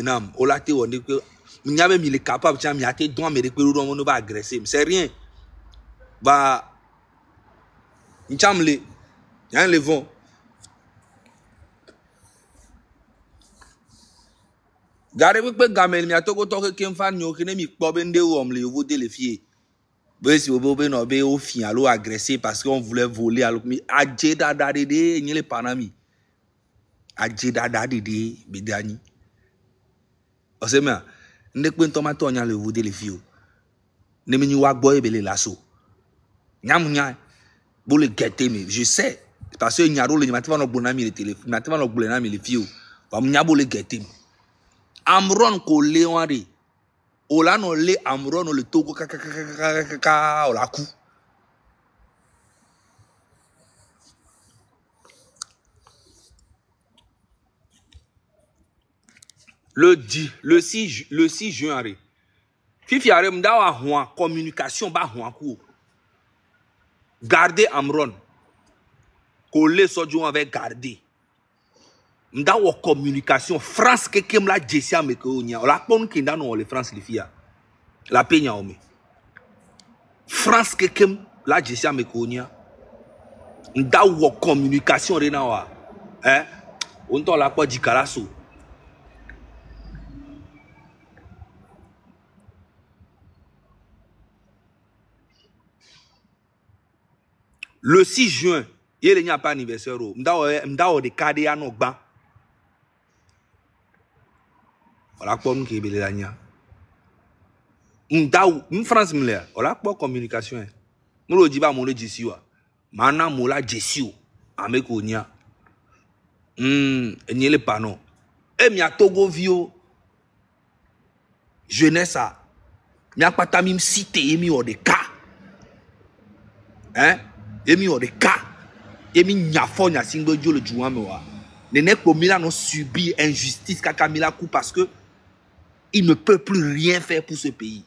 Nam, olate on dit que m'yave il est capable, tiens, m'y a été droit, mais de que on va agresser. C'est rien. Bah, m'chamle, y'en le vent. Gardez-vous que gamel, m'y a tout autant que qu'un fan, y'en a mis pas ben de homme, les vous défier. Ben si vous pouvez n'obé au fin, alors agresser parce qu'on voulait voler, alors mais adjeda dadede, n'y les panami. Adjeda dadede, bidani. Vous savez, ne pouvez pas tomber dans le vous défier. Ne me n'y wa boy belé lasso. Nyam nyam. Pour le guetter, mais je sais. Parce que n'y a pas de matin, on a bonami le téléphone, matin, on a bonami le fio. Comme n'y a pas de guetter. Amron ko léonri. Ola no le amron le togo kaka ola coup. Le 6 juin, Fifi a remdawa huan communication ba huan coup. Gardez Amron. Collé sojo avec garder. M'dawa communication France que kem la jessia me ko nya. La pon ki ndano le France li fia. La penya ome. France que kem la jessia me ko nya. M'dawa communication rena wa. On to la kwa dikalaso. Le 6 juin, il n'y a pas d'anniversaire. M'dawa de kade ya no gba. Voilà quoi nous qui est belé la nia. France m'lé. Voilà quoi communication. M'lo di ba mon le disi wa. Mana mola disi o. Ameko nia. N'y le pas non. Et mi a Togo vio. Jeunesse a. Mi a pas ta mim cité emi o de cas. Emi o de cas. Emi nya fo nya singbo jo le jouan me wa. Nenek po Milan ont subi injustice kaka Mila coup parce que il ne peut plus rien faire pour ce pays.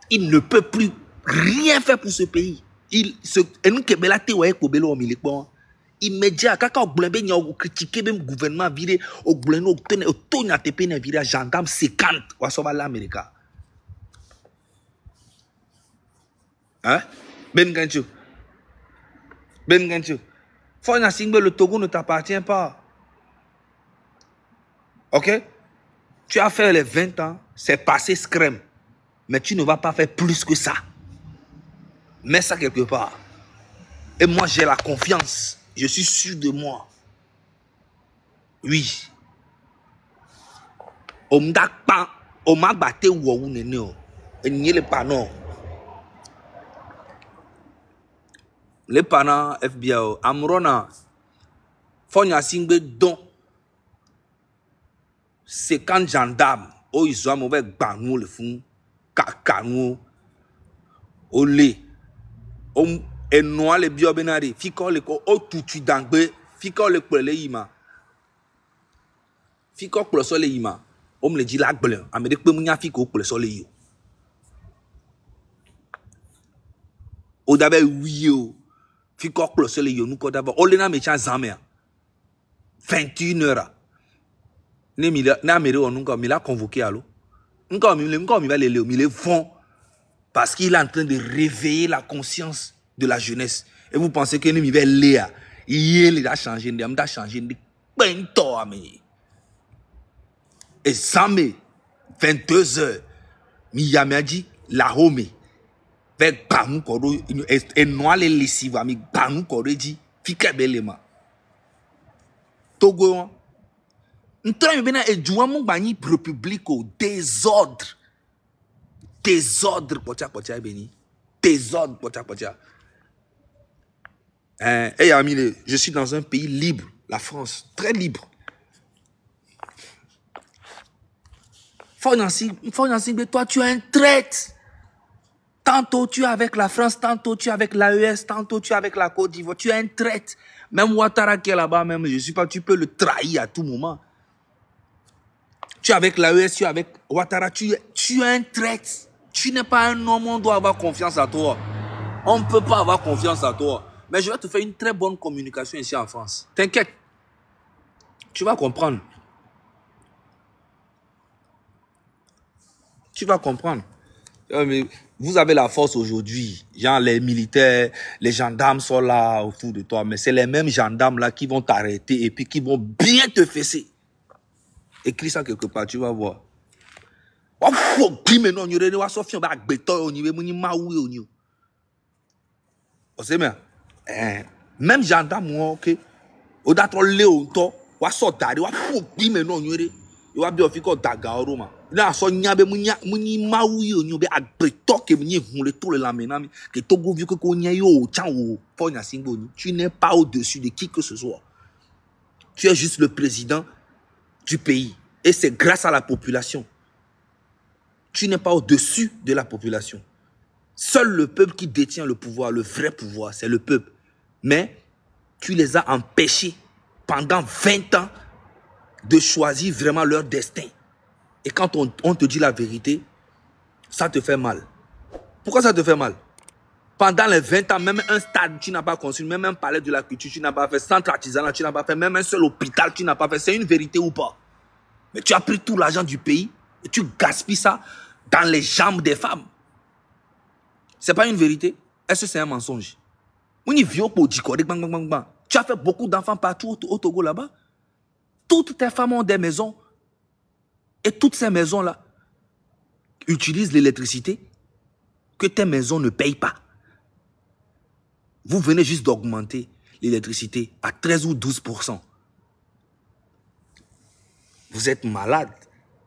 Il ne peut plus rien faire pour ce pays. Immédiat, quand on a critiqué le gouvernement, viré au gouvernement, on a viré gendarme 50, on va l'Amérique. Hein? Ben Gancho. Ben Gancho. Faut que le Togo ne t'appartient pas. Ok? Tu as fait les 20 ans, c'est passé scrème. Mais tu ne vas pas faire plus que ça. Mets ça quelque part. Et moi, j'ai la confiance. Je suis sûr de moi. Oui. On m'a battu ou on n'est pas. Et n'y est pas non. Les parents FBI, Amrona, Fonya Singbe don 50 gendarmes, oh ils ont mauvais banou le fond, kakanou, olé, et noir les biobenari, fiko le ko, oh tout d'angbe, fiko le kwele yima, fiko kwele sole yima, me le dit la blanc, Amérique peut mounya fiko kwele sole yo. O d'abord oui yo. Fiko close le yo nous d'abord olena me cha zamé 21h ne mi na méré on nous comme il a convoqué allo nous comme il va les vont parce qu'il est en train de réveiller la conscience de la jeunesse et vous pensez que ne mi va léa il a changé de pento ami et zamé 22h mi yamadi la home avec banou kodo et noir les lessives ami banou kodo dit fika belema Togo n'train bena e jouan mon bani république désordre pocha beni désordre pocha et ami je suis dans un pays libre, la France, très libre. Financing, toi tu es un traître. Tantôt tu es avec la France, tantôt tu es avec l'AES, tantôt tu es avec la Côte d'Ivoire. Tu es un traître. Même Ouattara qui est là-bas, même, je suis pas, tu peux le trahir à tout moment. Tu es avec l'AES, tu es avec Ouattara, tu es un traître. Tu n'es pas un homme, on doit avoir confiance à toi. On ne peut pas avoir confiance à toi. Mais je vais te faire une très bonne communication ici en France. T'inquiète. Tu vas comprendre. Tu vas comprendre. Mais vous avez la force aujourd'hui. Genre, les militaires, les gendarmes sont là autour de toi. Mais c'est les mêmes gendarmes là qui vont t'arrêter et puis qui vont bien te fesser. Écris ça quelque part, tu vas voir. Même gendarme, ok. Au datro léo, to, wa sotari, wa fouki me non yore. Wa bi ofiko daga oroma. Na so nyabe muni mawu yo nyobe agbeto ke muni hunle tout le lamenami que Togo vieux que konya yo chan wo ponya singbo ni. Tu n'es pas au-dessus de qui que ce soit. Tu es juste le président du pays et c'est grâce à la population. Tu n'es pas au-dessus de la population. Seul le peuple qui détient le pouvoir, le vrai pouvoir, c'est le peuple. Mais tu les as empêchés pendant 20 ans de choisir vraiment leur destin. Et quand on te dit la vérité, ça te fait mal. Pourquoi ça te fait mal? Pendant les 20 ans, même un stade, tu n'as pas construit, même un palais de la culture, tu n'as pas fait, centre artisanal, tu n'as pas fait, même un seul hôpital, tu n'as pas fait. C'est une vérité ou pas? Mais tu as pris tout l'argent du pays et tu gaspilles ça dans les jambes des femmes. C'est pas une vérité? Est-ce que c'est un mensonge? Tu as fait beaucoup d'enfants partout au Togo là-bas. Toutes tes femmes ont des maisons. Et toutes ces maisons-là utilisent l'électricité que tes maisons ne payent pas. Vous venez juste d'augmenter l'électricité à 13 ou 12%. Vous êtes malade.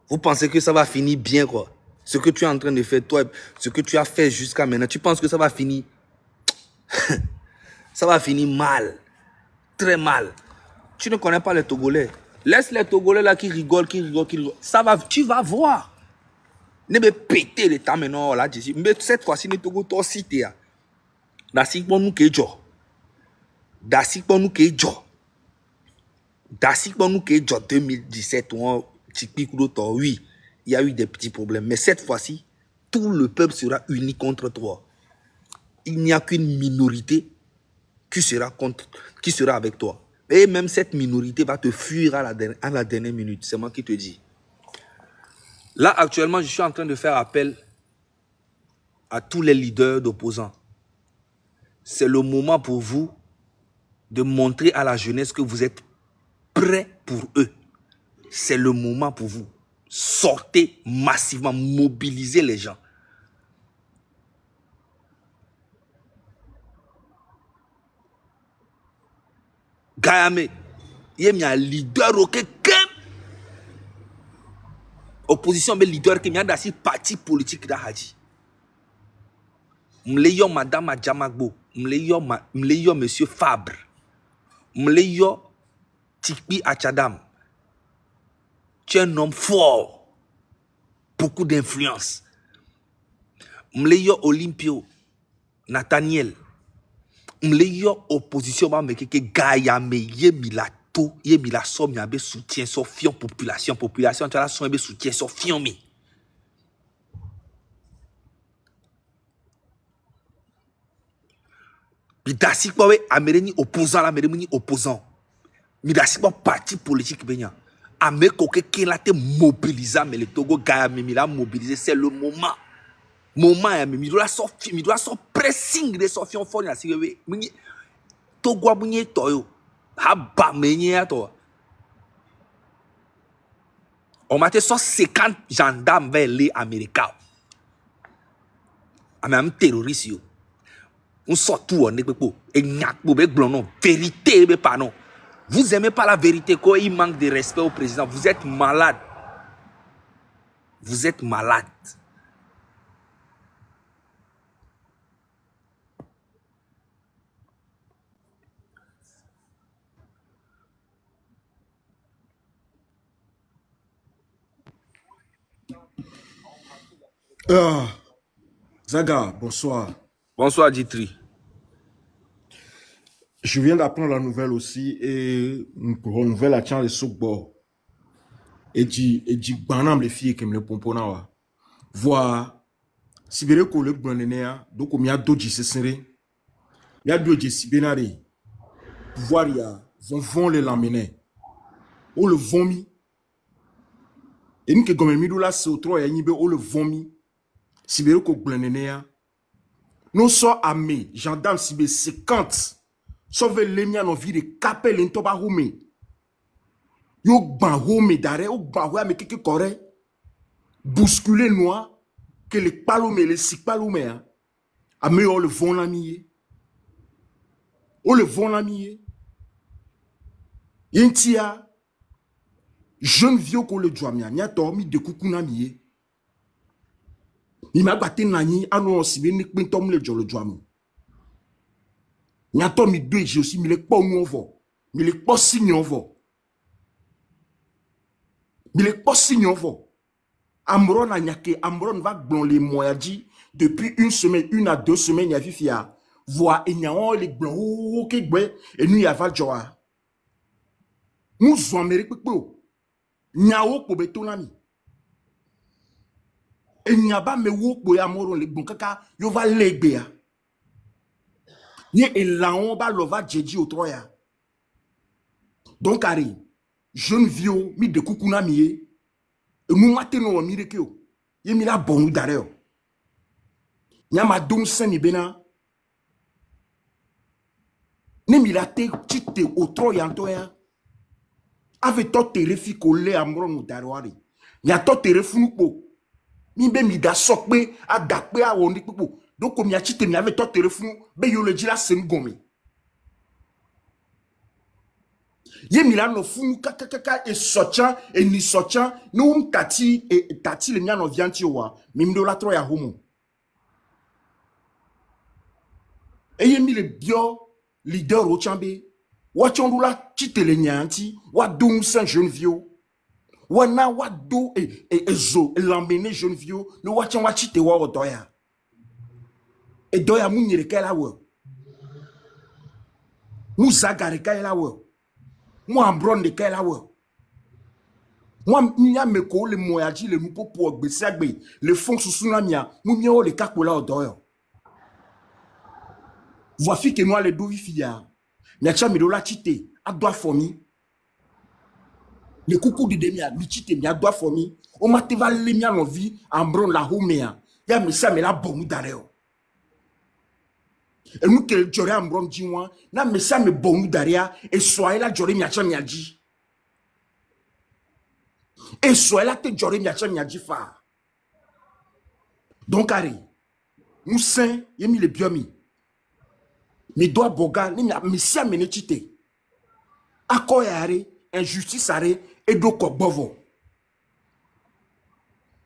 Vous pensez que ça va finir bien, quoi. Ce que tu es en train de faire, toi, ce que tu as fait jusqu'à maintenant, tu penses que ça va finir... ça va finir mal. Très mal. Tu ne connais pas les Togolais. Laisse les Togolais là qui rigolent, qui rigolent. Ça va, tu vas voir. Ne me péter les temps maintenant là. Mais cette fois-ci, les Togo, toi aussi, tu es. D'assis pour nous que jo. D'assis pour nous que jo. D'assis pour nous que jo 2017, oui, il y a eu des petits problèmes. Mais cette fois-ci, tout le peuple sera uni contre toi. Il n'y a qu'une minorité qui sera avec toi. Et même cette minorité va te fuir à la dernière minute. C'est moi qui te dis. Là, actuellement, je suis en train de faire appel à tous les leaders d'opposants. C'est le moment pour vous de montrer à la jeunesse que vous êtes prêts pour eux. C'est le moment pour vous. Sortez massivement, mobilisez les gens. Gayame, il y a un leader qui opposition, mais leader qui a un parti politique d'Ahadji. M'leyo madame Adjamagbo, m'leyo monsieur Fabre, m'leyo Tikpi Achadam. Tu es un homme fort, beaucoup d'influence. M'leyo Olympio, Nathaniel. M'leyo opposition ba mekeke Gayame ye milato ye milaso mi abe soutien so fion population tu as son abe soutien so fion mi. Bidasi kwa we amereni opposant la mereni opposant. Bidasi kwa parti politique benya. Ame koke ki la te mobiliser mais le Togo Gayame mi la mobiliser, c'est le moment. Moment mi doit so pressing de so fion fort na si we. Togo abunye toyo. Haba menye to. On m'a dit 150 gendarmes vers les Américains. Même terroristes yo. On sort tout on est et nyakbo be glonon vérité be pas non. Vous aimez pas la vérité quoi, il manque de respect au président, vous êtes malade. Vous êtes malade. Zaga, bonsoir. Bonsoir Ditri. Je viens d'apprendre la nouvelle aussi et une nouvelle à Tchang le Soukbo. Et dit banam les filles qui me le pompona wa. Voir si vous voulez que le gouvernement donc on y a d'autres qui se serrent. Il y a deux Jessi Benari. Pouvoir, il y a. Vont les l'amener. Ou le vomi. Et nous, comme nous, là, c'est au 3 et ou le vomi. Si vous avez un nous sommes armés, gendarmes, si vous 50. Sauf les miens, on vit de caper les toba roumé. Yo ban roumé d'arrêt, ou ban roumé, mais quelque correct. Bousculer noir, que les palomés, les six palomés, à me on le vont l'ami. On le vont l'ami. Yentia, jeune vieux qu'on le doit, mia, mia dormi de coucou n'ami. Il m'a battu nani, à nous aussi, mais n'est pas le doit. Mia dormi deux, j'ai aussi, mais les pas nous on va. Mais les pas signe on va. Mais les pas signe on va. Amron a nyake, Amron va blon les moyens depuis une semaine, 1 à 2 semaines, il y a vifia. Voir, il y a les blons, ok, et nous y a Valjoa. Nous sommes Amérique, Nyao pour betonami. Et n'y a pas me wou pour Amoron les blons, kaka, yo va l'égbéa. Nye et là on va lova djedji au troya. Donc, Ari, jeune vieux, mi de koukounami, et nous matons mi de kyo. Yé mi la bon d'arrêt. Nyama dom seni bena. Ni mi la te chite au troya antoya. Ave to terefi kole amron ou darwari. Ya to terefunu po. Mi be mi da sokpe a dakpe a wondi po. Donc comme ya chite mi ave to terefunu be yo le dila sem gomi. Ye mi la no funu kaka e sochan e ni sochan no tati e tati le mia no vianti wa. Mi mdo la troya homo. E ye mi le bio leader au chambe. Wachondula chite le nyanti, wadou saint jeune vieux. Wana wadou et zo, l'emmener jeune vieux, le wachon wachite wa odoya. Et doya mounye reka la we. Mou zaga reka la we. Mou ambron reka la we. Moi, mia meko le moyaji le moupo pour gbesagbe, le fond sous tsunamia, mou mio le kakola odoya. Voici que moi le douvi fia. Nyacha mi do la chite, a doit fomi. Le coucou de demia, mi chite mi a doit fomi. O ma te va le mia no vi, ambron la homea. Ya mi sa me la bomu dareo. E nou ke jore ambron diwan, na me sa me bomu daria, e soye la jore nyacha mi aji. E soye la te jore nyacha mi aji fa. Donc, Ari, nous saint, yemi le biomi. Mi doit boga, ni mi si amene chite. Akoyare, injustice are, et do ko bovo.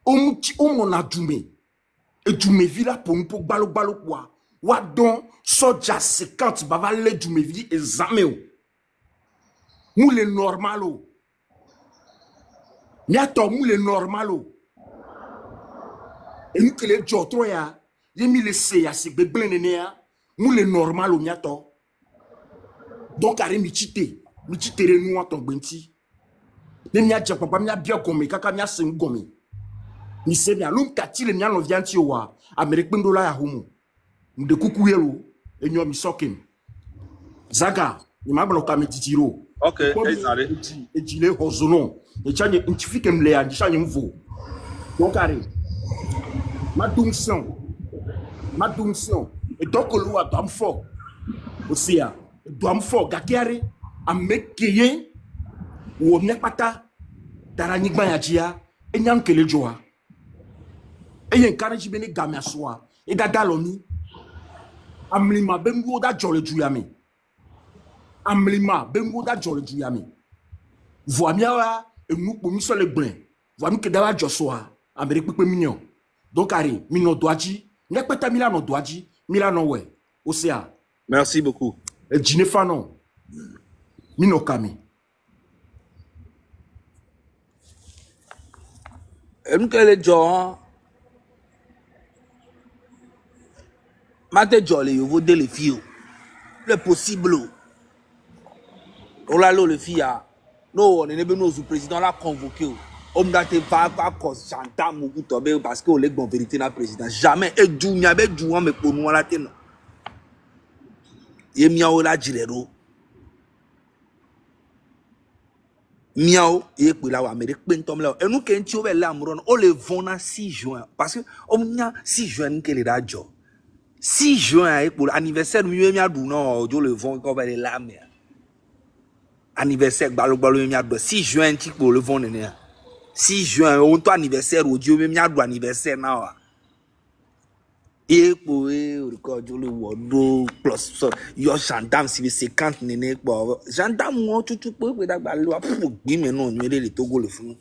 On a djoume. Et djoume vila pour nous pour balo quoi. Wadon, soja 50, bava le djoume vili et zameo. Mou le normalo. Miato mou le normalo. Et nous que les jotroya, yemi le seya, se beblen nenea. Nous les normal au miato. Donc, arrête mi chite nous en ton benti. Ne mia dja papa mia bien comme kaka mia sen gomi. Ni se bien l'homme kati le mia no vianti wa. Amerique bendola ya humu. Mde kuku yelo e nyo mi sokem. Zaga, ni mablo ka metitiro. OK, ezare. E jile hozono. E chanye intifike mle ya chanye mvo. Donc, arrête. Madungson. Et donc, le roi doit me faire aussi, doit me faire gakiare, à me kéye, ou on n'est pas ta, taranigma yajia, et n'yan que le joie. Et y'en carré bene gamia soa, et dadalomi, amlima bengo da jole juyame. Amlima bengo da jole juyame. Voamia, et nous pour nous sur le brin. Voamia que d'ala jossoa, Amérique peu mignon. Donc, Ari, mino doaji, n'est pas ta milano doaji. Milano ouais, Océan. Merci beaucoup. Et Ginefano. Minokami. Et nous que les gens, mate jolly, vous de les filles. Le possible. On l'a le fille. Non, on est venu au président l'a convoqué. On n'a pas chanter mon tomber parce que on est bon vérité dans président. Jamais et du n'y avait du mais pour nous la tête. ye miao la jirero miao ye pe la wa me de pentom la enu ke nti o be la amron o le vona 6 juin parce que o nya 6 juin ke le dajo 6 juin e pour anniversaire mi mi adu no jo le von ko be la me anniversaire gbalo mi adu 6 juin ti pour le von ne 6 juin on to anniversaire o jo mi adu anniversaire na wa e pour e record jo le wodo plus so yo gendarme si 50 nene po gendarme mo tutu pe da gbalo a pour gbi me no mi le Togo le fun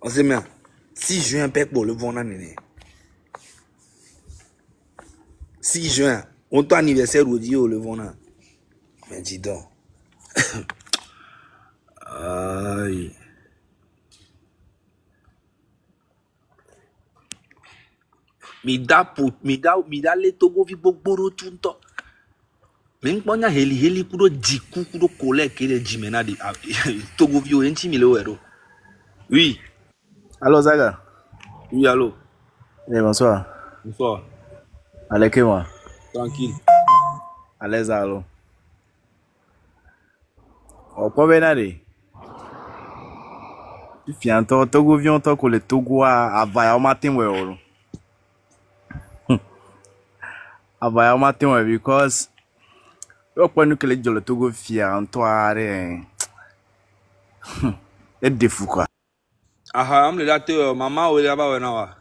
on sait bien 6 juin pek pour le von na nene 6 juin on to anniversaire o di o le von na mais dis donc aïe mi da le Togo vi bogboro tunto mi nponya heli kudo jiku kudo kole kele jimena de Togo vi o enti mi le wero oui Allô, Zaga? oui allô Eh, bonsoir. bonsoir Allez, que moi? tranquille À l'aise, allô? Oh, quoi, Benade? Tu fais un Togo vion, toi, que le Togo a vaillé au matin, ouais, oh. A vaillé au matin, ouais, because. Yo, quoi, nous, que le Togo fier en toi, et des fous, quoi. aha am le date mama o le ba we na wa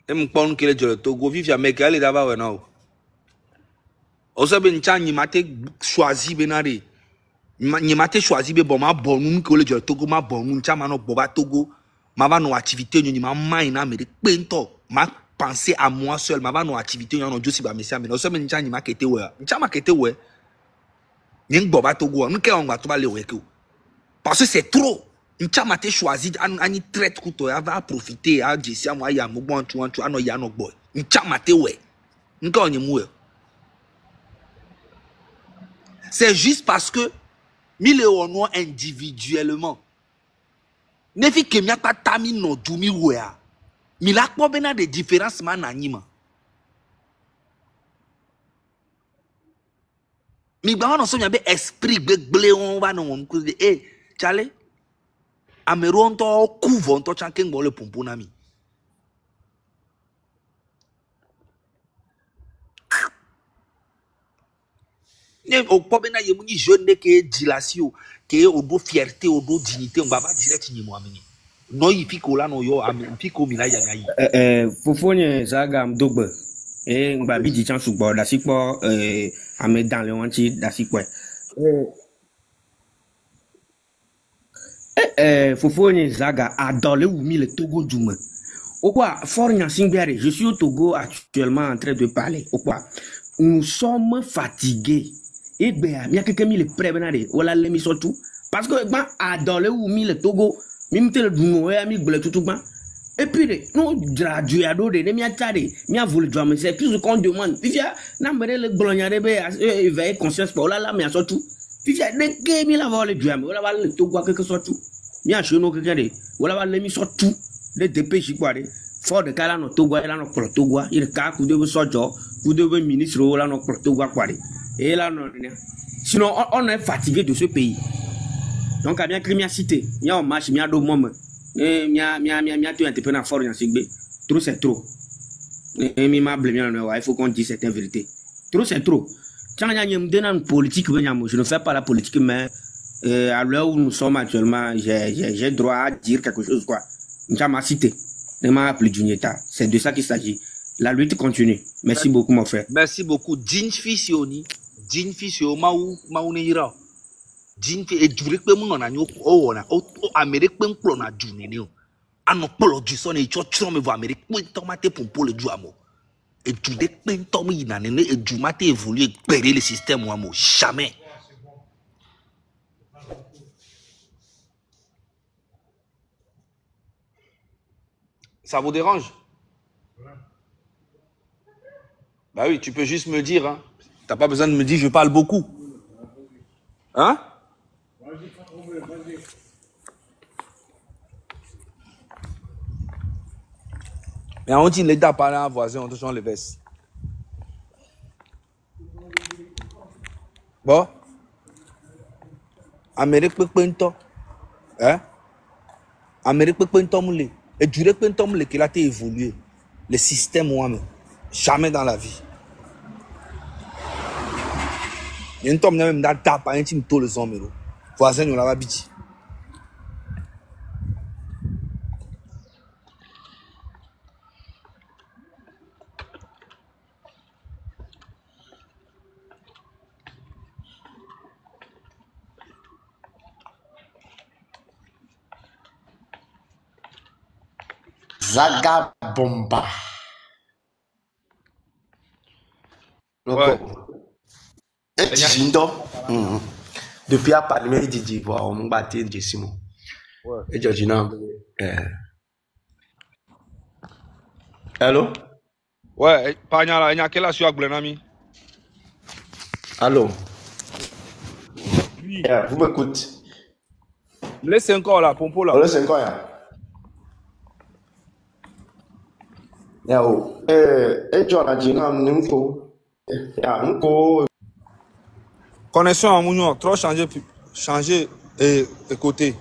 em pon kele jole Togo vi fia me kele da ba we na o se be ncha nyi mate choisi benare nyi mate choisi be bon ma bonu ko le jole Togo ma bonu ncha ma no boba Togo ma va no activité nyi ma mai na me de pento ma penser à moi seul ma va no activité nyi no josi ba mesia me no se be ncha nyi ma kete we ncha ma kete we nyi boba Togo nke on gba to ba le we ko parce que c'est trop ncha mate choisi ani traite kuto ya va profiter a jesi amwa ya mugbo antu ano ya no boy ncha mate we nke onye mu c'est juste parce que mille ono individuellement ne fi ke mi akpata mi no du mi we a mi la kpo bena de différence ma na nyima mi gba no so nya be esprit gbegble won ba no won ku de chale Ameron to couvre to chanken bo le pompo na mi. Ne o po be na ye mu ni jeune ke dilasio ke o do fierté o do dignité on va direct ni mo ameni. No yi piko la no yo am piko mi la ya yi. Fofonye Zaga mdogbe. Ngba bi di chan sugbo da sikpo ame dan le wanti da sikpo. Fofonye Zaga adole oumi le Togo Djouma. Au quoi, Fort Nyansingbiare, je suis au Togo actuellement en train de parler. Au quoi, nous sommes fatigués. Et bien, il y a quelqu'un qui est prêt à voilà l'émission tout. Parce que, ben, adole oumi le Togo, même le Djouma, ami bleu tout ben. Et puis, nous, graduado de ne miatade, mia voulu drame, c'est tout ce qu'on demande. Puis, n'a pas le glognade, éveiller conscience pour là, mais à surtout. Puis, dès que mi la va le drame, voilà le Togo, quelque soit tout. Mia chenou quelqu'un de, voilà l'émission tout. Les dépêches quoi de, fort de cala no Togo, là no pro Togo, il cas coup de sojo, coup de ministre, là no pro Togo quoi de. Et là non, sinon on est fatigué de ce pays. Donc à bien crime cité, mia on marche, mia do moment. Mia tu entrepreneur fort en sigbe. Trop c'est trop. Et mi ma blâme il faut qu'on dise certaines vérités. Trop c'est trop. Quand il y a une politique, je ne fais pas la politique, mais à l'heure où nous sommes actuellement, j'ai droit à dire quelque chose quoi. Ma cité, ne m'a plus d'unité. C'est de ça qu'il s'agit. La lutte continue. Merci beaucoup mon frère. Merci beaucoup. Jean Fisioni, Jean Fisio maou ne ira. Jean fi e dure pe mu na nyo o na o Amerique pe nplo na du ne o. Ano polo du so na icho chro me vo Amerique pe tomate pompo le du amo. Et tu de pe tom yi na ne e du mate évoluer perdre le système amo jamais. Ça vous dérange? Bah oui, tu peux juste me dire, hein. T'as pas besoin de me dire je parle beaucoup. Hein? Mais on dit l'État parle à un voisin, on te change les vestes. Bon. Amérique peut pas temps. Hein? Amérique peut pas temps moulé. Et durée peut temps moulé qu'il a été évolué. Le système moi-même. Jamais dans la vie. Il y a un temps même dans ta pas un team tout les hommes. Voisin nous l'a habitué. Zaga Bomba. Ouais. Et Jindo. Depuis à Parlement Didi, on m'a battu de Simon. Et Georgina. Allô? Ouais, pas il y a quelle assurance Glenami? Allô? Vous m'écoutez? Laissez encore là, pompo là. Allô, c'est encore là. Yao, Georgina, Nimko. Connexion à Mounion, trop changer et côté.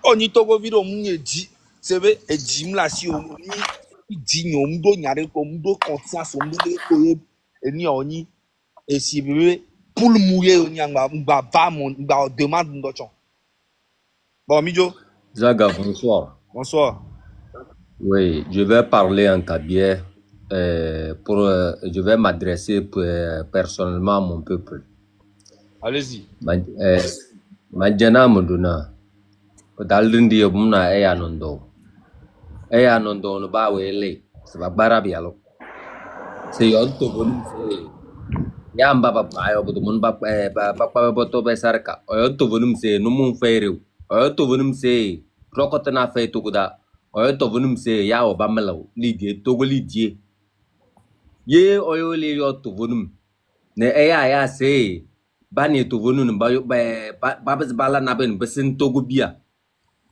On y togo vidéo mounier dit, c'est vrai, et Jim là si on y dit on do nyare ko do conscience on do koye et ni oni et si bébé pour le mouiller on y va mon va demande ndochon. Bon Midjo. Zaga, bonsoir. Bonsoir. Oui, je vais parler en kabye. Je vais m'adresser personnellement à mon peuple. Allez-y. Majana Munduna. Daldindi Muna Eyanondo. Eyanondo no ba wele. C'est barabialo. C'est yonto bonum. Yamba bayo budumun papa boto besarka. Oyonto bonum se numun feireu. Oyonto bonum se rokotana fei tukuda. Oyonto bonum se yao bamelo. Lidie togo lidie. Ye oyo le yo to vonum ne eya ya se bani to vonum ba yo ba bala na ben besin togo bia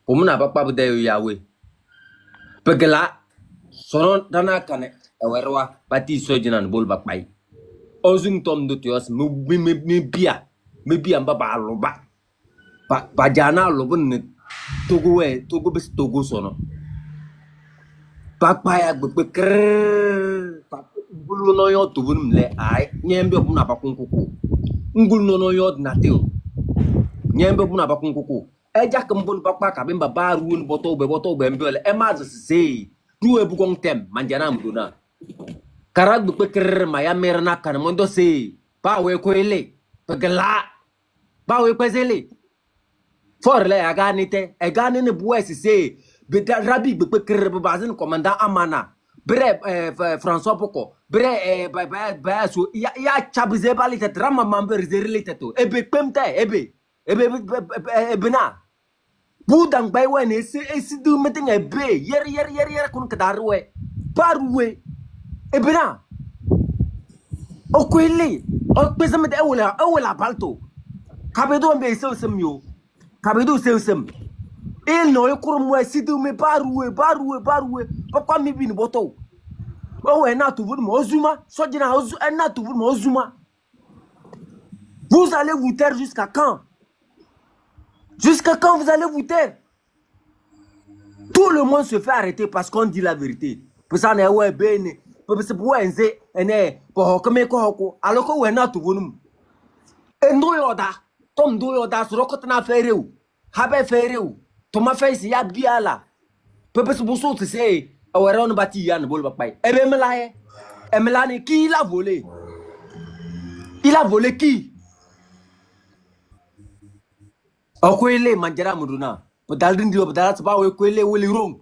pomuna ba pa de yawe pegela sono dana kane ewerwa bati sojinan bol ba pai ozung tom do tios me bia mba ba lo ba jana lo bon togo togo bes togo sono ba pa ya gbe kre ngulu no yo to bunum le ai nyembe bu na bakun kuku ngulu no yo na teo nyembe bu na bakun kuku e ja kam bun bakpa ka bemba ba ruun boto be mbele e ma se du e bu kon tem manjana muduna karag bu peker ma ya mer na kan mondo se ba we ko ele pegala ba we kwezele for le aga nite e ga ne bu se be rabi bu peker bu bazin commandant amana bre François Poko bre so ya chabrize bali te drama member zerili teto ebe pemte ebe na budang bay wen esi du meting ebe yer kun kadarwe parwe ebe na o kwele o pesa mete ewela balto kabedo mbe sewsem yo kabedo sewsem il no yokur mo esi du me parwe papa mi bin boto oh et na tout vous ozuma sojina ozu et na tout vous ozuma vous allez vous taire jusqu'à quand vous allez vous taire tout le monde se fait arrêter parce qu'on dit la vérité pour ça ne ouais bene pour se pour enze ene pour comme ko alors que ouais na tout vous endo yoda tom do yoda so ko na fereu habe fereu to ma face ya biala pour se bosso te say awara on bati yan bol bakay ebe melaye emelani qui il a volé qui akwele manjara muduna podaldin dio podalat ba we kwele woli rong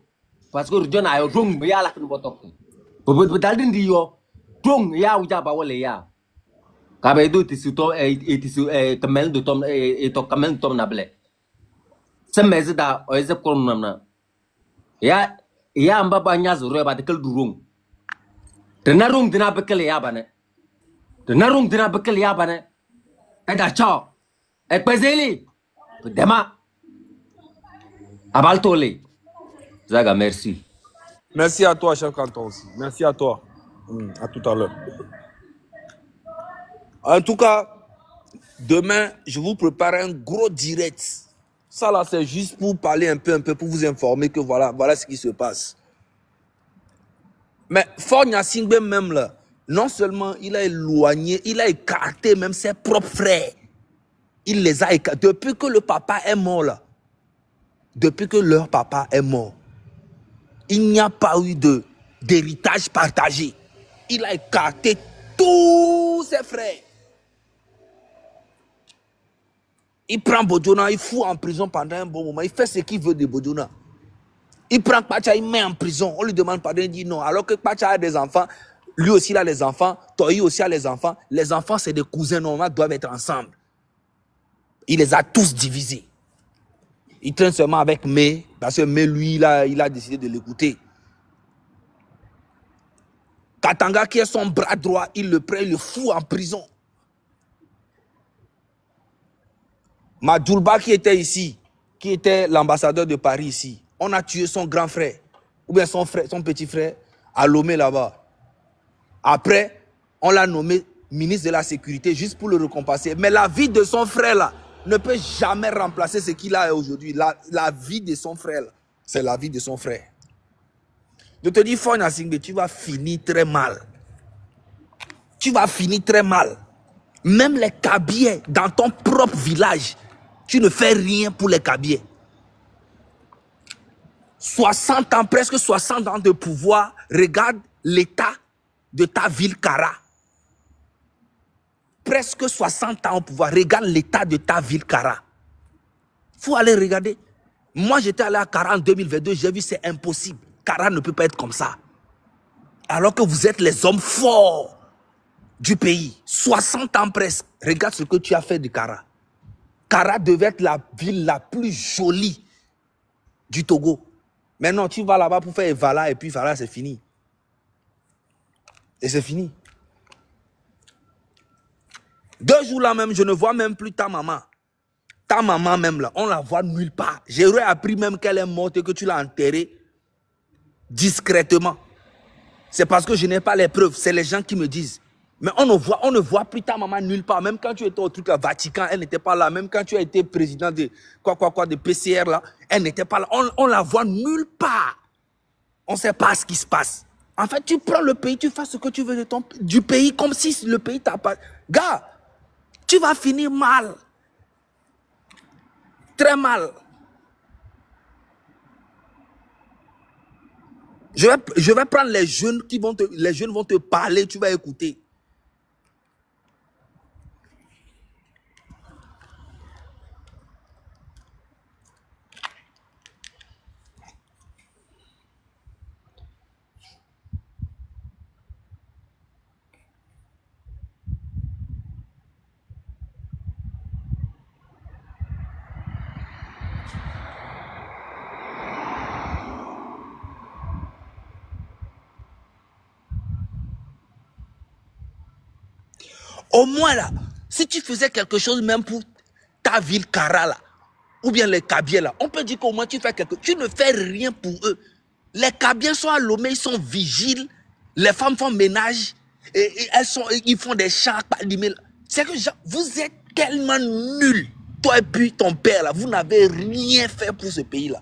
parce que jona ayo rong ya la kan botok podaldin dio rong ya uja ba wole ya kabe do tisuto tisu kamel do tom to kamel tom nable semeze da oeze kornamna ya amba banya zuro ba de kel durung de narung dina bekel ya bane e da cha e pezeli dema Abaltole. Zaga, merci. Merci à toi, chef canton aussi. Merci à toi. À tout à l'heure. En tout cas, demain, je vous prépare un gros direct. Ça là, c'est juste pour parler un peu, pour vous informer que voilà ce qui se passe. Mais Faure Gnassingbé même là, non seulement il a éloigné, il a écarté même ses propres frères. Il les a écartés. Depuis que le papa est mort là, depuis que leur papa est mort, il n'y a pas eu d'héritage partagé. Il a écarté tous ses frères. Il prend Bodjona, il fout en prison pendant un bon moment. Il fait ce qu'il veut de Bodjona. Il prend Kpacha, il met en prison. On lui demande pardon, il dit non. Alors que Kpacha a des enfants, lui aussi il a les enfants, Toyi aussi a les enfants. Les enfants, c'est des cousins normaux, doivent être ensemble. Il les a tous divisés. Il traîne seulement avec May, parce que May, lui, il a décidé de l'écouter. Katanga, qui est son bras droit, il le prend, il le fout en prison. Madjoulba qui était ici, qui était l'ambassadeur de Paris ici, on a tué son grand frère, ou bien son petit frère, à Lomé là-bas. Après, on l'a nommé ministre de la Sécurité juste pour le récompenser. Mais la vie de son frère là ne peut jamais remplacer ce qu'il a aujourd'hui. La vie de son frère, c'est la vie de son frère. Je te dis, Faure Gnassingbé, tu vas finir très mal. Tu vas finir très mal. Même les Kabyais dans ton propre village, tu ne fais rien pour les Kabyais. 60 ans, presque 60 ans de pouvoir, regarde l'état de ta ville Kara. Presque 60 ans au pouvoir, regarde l'état de ta ville Kara. Il faut aller regarder. Moi, j'étais allé à Kara en 2022, j'ai vu c'est impossible. Kara ne peut pas être comme ça. Alors que vous êtes les hommes forts du pays. 60 ans presque. Regarde ce que tu as fait de Kara. Kara devait être la ville la plus jolie du Togo. Maintenant, tu vas là-bas pour faire Vala et puis Vala, c'est fini. Et c'est fini. 2 jours là même, je ne vois même plus ta maman. Ta maman même là, on la voit nulle part. J'aurais appris même qu'elle est morte et que tu l'as enterrée discrètement. C'est parce que je n'ai pas les preuves. C'est les gens qui me disent. Mais on ne voit plus ta maman nulle part. Même quand tu étais au truc à Vatican, elle n'était pas là. Même quand tu as été président de de PCR là, elle n'était pas là. On la voit nulle part. On ne sait pas ce qui se passe. En fait, tu prends le pays, tu fais ce que tu veux du pays comme si le pays t'a pas... Gars, tu vas finir mal. Très mal. Je vais prendre les jeunes les jeunes vont te parler, tu vas écouter. Au moins là, si tu faisais quelque chose même pour ta ville Kara là, ou bien les Kabyais là, on peut dire qu'au moins tu fais quelque chose. Tu ne fais rien pour eux. Les Kabyais sont à Lomé, ils sont vigiles, les femmes font ménage, et ils font des chants. C'est que vous êtes tellement nuls. Toi et puis ton père là, vous n'avez rien fait pour ce pays là.